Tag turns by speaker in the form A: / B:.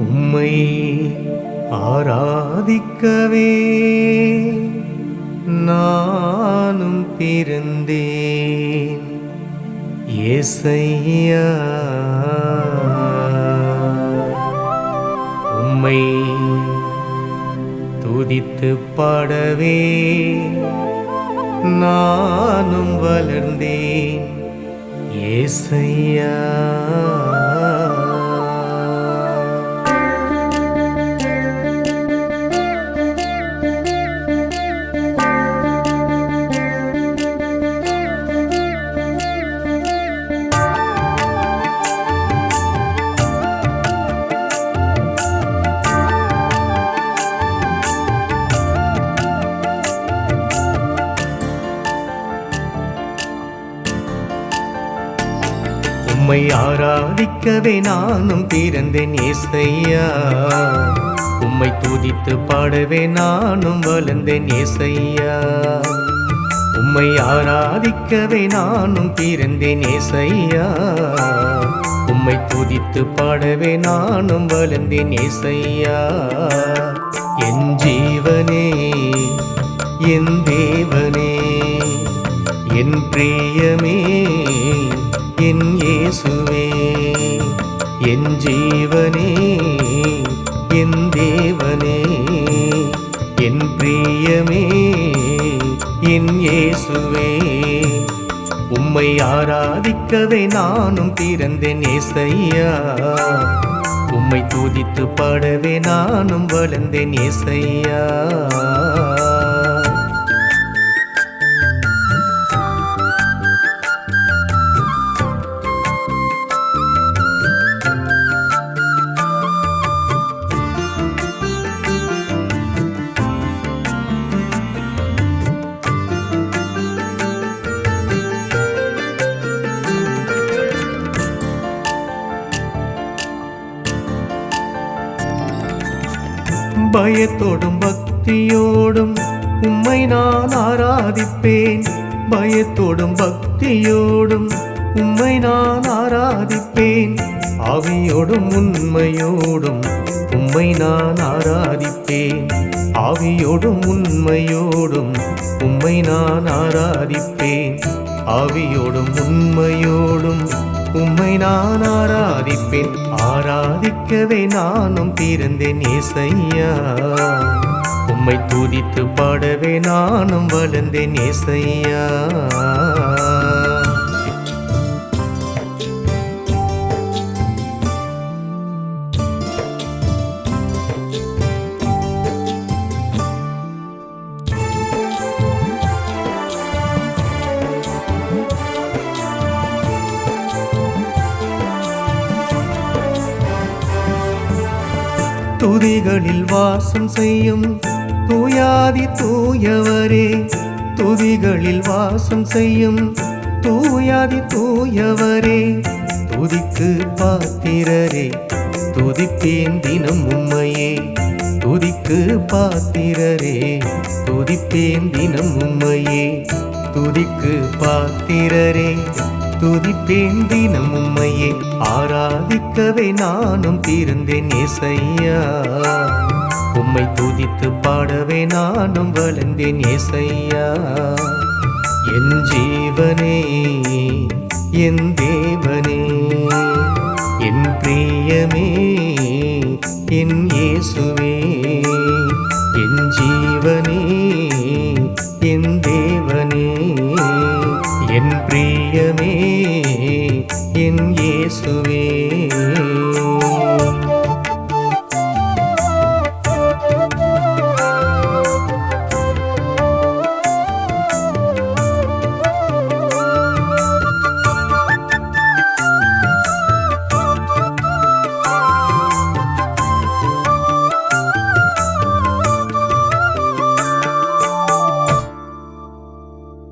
A: உம்மை ஆராதிக்கவே நானும் பிறந்தேன் ஏசையா. உம்மை துதித்து பாடவே நானும் வளர்ந்தேன் ஏசையா. உம்மை ஆராதிக்கவே நானும் பிறந்தேன் ஏசையா. உம்மை துதித்து பாடவே நானும் வளர்ந்தேன் ஏசையா. உம்மை ஆராதிக்கவே நானும் பிறந்தேன் ஏசையா. உம்மை துதித்து பாடவே நானும் வளர்ந்தேன் ஏசையா. என் ஜீவனே என் தேவனே என் பிரியமே என் இயேசுவே. என் ஜீவனே என் தேவனே என் பிரியமே என் இயேசுவே. உம்மை ஆராதிக்கவே நானும் பிறந்தேன் ஏசையா. உம்மை துதித்து பாடவே நானும் வளர்ந்தேன் ஏசையா. பயத்தோடும் பக்தியோடும் உம்மை நான் ஆராதிப்பேன். பயத்தோடும் பக்தியோடும் உம்மை நான் ஆராதிப்பேன். ஆவியோடும் உண்மையோடும் உம்மை நான் ஆராதிப்பேன். ஆவியோடும் உண்மையோடும் உம்மை நான் ஆராதிப்பேன். ஆவியோடும் உண்மையோடும் உம்மை நான் ஆராதிப்பேன். ஆராதிக்கவே நானும் பிறந்தேன் ஏசையா. உம்மை துதித்து பாடவே நானும் வளர்ந்தேன் ஏசையா. துதிகளில் வாசம் செய்யும் தூயாதி தூயவரே. துதிகளில் வாசம் செய்யும் தூயாதி தூயவரே. துதிக்கு பாத்திரரே துதிப்பேன் தினம் உம்மையே. துதிக்கு பாத்திரரே துதிப்பேன் தினம் உம்மையே. துதிக்கு பாத்திரரே துதிப்பேன் தினம் உம்மையே. ஆராதிக்கவே நானும் பிறந்தேன் ஏசையா. உம்மை துதித்து பாடவே நானும் வளர்ந்தேன் ஏசையா. என் ஜீவனே என் தேவனே என் பிரியமே என் இயேசுவே.